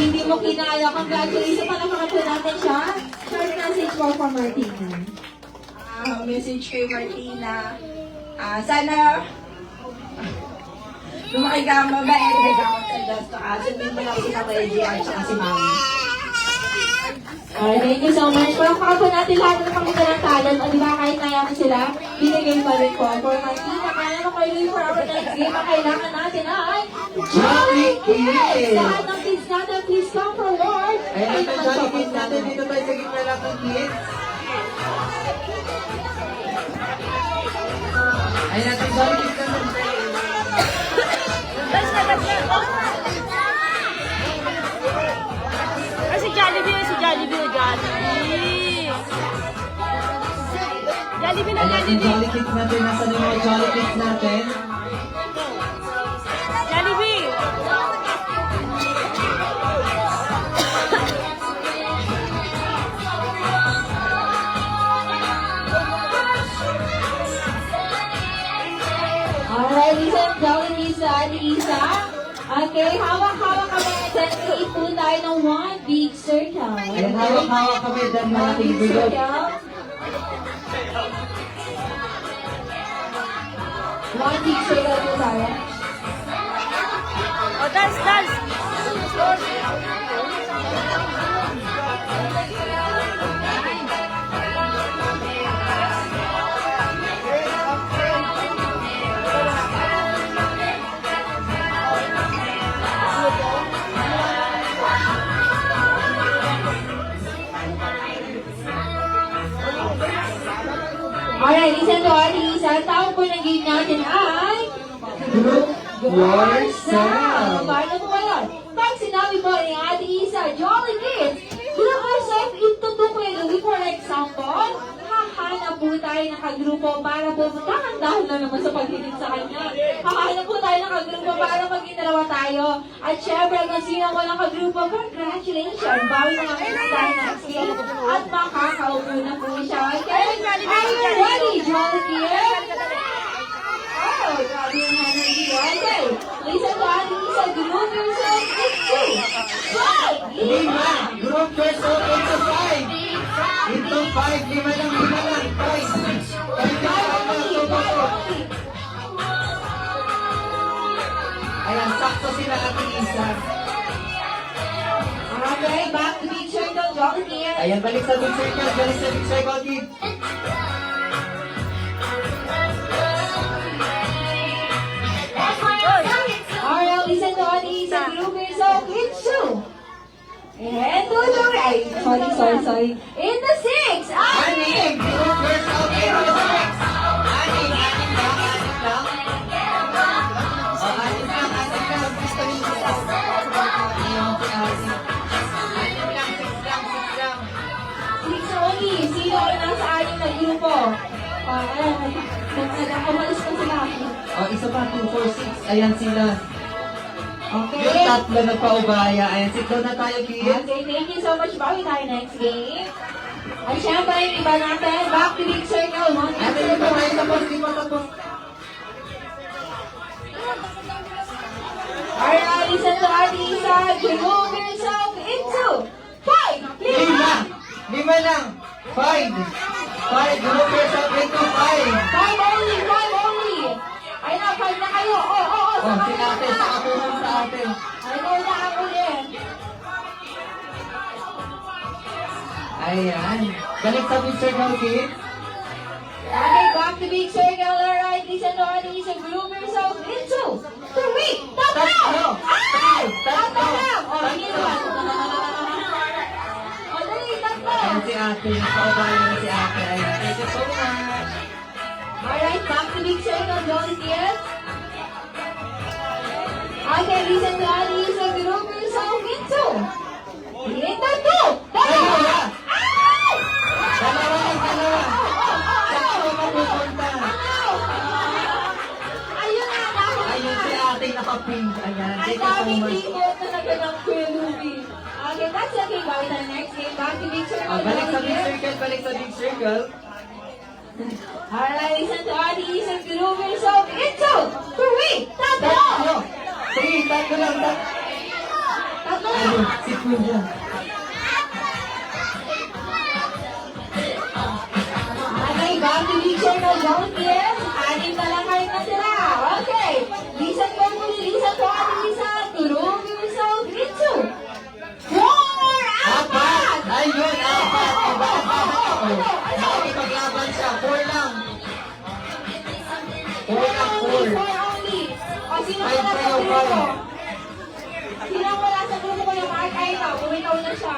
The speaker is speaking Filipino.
hindi mo kinaya. Congratulations. Palamakan po natin siya. Short message po from Martina. Message kay Martina. Sana lumaki ka mabait, nagkakot sa Diyos. Sundin mo lang si Kapay G.R. at si Mami. Alright, thank you so much. Palamakan po natin lahat ng pangita ng talent. O diba, kahit nayaman sila, binigay pa rin po. For Martina, kaya naman kayo for our next game, ang kailangan natin ay Jolly Kids! Lahat ng kids natin, please come forward. Ayan ito, Jolly Kids natin. Dito tayo sa gitna lang ng kids. Ayan natin, Jolly Kids natin. Si Jollibee, si Jollibee, Jollibee. Jollibee na, Ayan natin, Jollibee. Jolly Kids natin. Nasaan yung mga Jolly Kids natin? Jollibee. Alright, Lisa, Jolly Lisa, Lisa. Okay, hawak-hawak kami. Then, iit po tayo ng one big circle. Ayan, hawak-hawak kami. Dan malaking bilog. One big circle po tayo. O, dance, dance. Alright, Lisa to Ate Lisa. Ang tawag po ng game natin ay Group yourself. Paano po yun? Pag sinabi po ni Ate Isa, Jolly Kids, group yourself into two kayo. For example, hahanap po tayo ng kagrupo para po dahan-dahan lang naman sa paghiling sa kanya. Hahanap po tayo ng kagrupo para maging dalawa tayo. At syempre, kung sino ang walang kagrupo, congratulations! Bawi na kami sa tayo next game. At makakaupo na po siya. Okay? Are you ready, Jolly Kids? Oh, grabe yung energy. Okay. Lisa to Ate Isa, group yourself into five. Lima. Group yourself into 5. Into 5. Lima lang, 5. 5 Ayan, sakto sila Ate Isa. Okay, back to big circle, Jolly Kids. Ayan, balik sa big circle. Balik sa big circle, kid. Alright, listen to Ate Isa, group yourself into. And to the right. Sorry. In the 6. Anim. Group yourself into 6. Anim lang. Anim lang. O, anim lang. Gusto niyo siya. Ayan, si Ate. Anim lang, 6 lang, 6 lang. 6 only. Sino ang nasa anim na grupo? Umalis pa sila. O, isa pa, 2, 4, 6. Ayan sila. Okay. Yung tatlo nagpaubaya. Ayan, sit down na tayo, kids. Okay, thank you so much. Bawi tayo next game. At syempre, yung iba natin, back to big circle. One big Ate, di pa circle. tayo tapos, di pa tapos. Alright, listen to Ate Isa, group yourself into 5. Lima! Lima lang! 5! 5! Group yourself into 5! 5 only. Ay na, 5 na kayo. Oh, si ate, sa kapunan sa ate. Ay, na ako din. Ayan. Balik sa big circle, kids. Okay, back to big circle. Alright, listen to Ate Isa, group yourself into 3. Tatlo! Ay! Tatlo lang! O, hindi naman. O, dali, tatlo. Ayan si ate. Nagpaubaya na si ate. Ayan. Thank you so much. Alright, back to big circle, Jolly Kids. Okay, listen to Ate Isa, group yourself into 2. Dalawa! Ay! Dalawa lang, dalawa. Sakto mapupunta. Ayun na, dahil Ayun si ate nakapink. Ayan. ang Thank you so daming much. ikot talaga ng Kuya Ruby. Okay, that's okay. Bawi tayo next game. Back to big circle. Balik sa Jolly big Kids. circle, balik sa big circle. Alright, listen to Ate Isa, group yourself into 3. Tatlo! Tatlo! 3, tatlo lang. Tatlo Ayun, si Kuya. Okay, back to Lisa na Jolly Kids. Anim na lang kayo natira. Okay. Lisan ko muli. Lisan ko, Ate Lisa. Tulong yung isa. Gritso. 4! Apat! Ayun, apat! Diba? Ano? Nakakipaglaban siya. 4 lang. 4 lang, 4. 4 only. O, sino Ay, wala sa kayo, grupo? kayo. Sino wala sa grupo ko yung Mark? Ay, ikaw. Bumitaw na siya.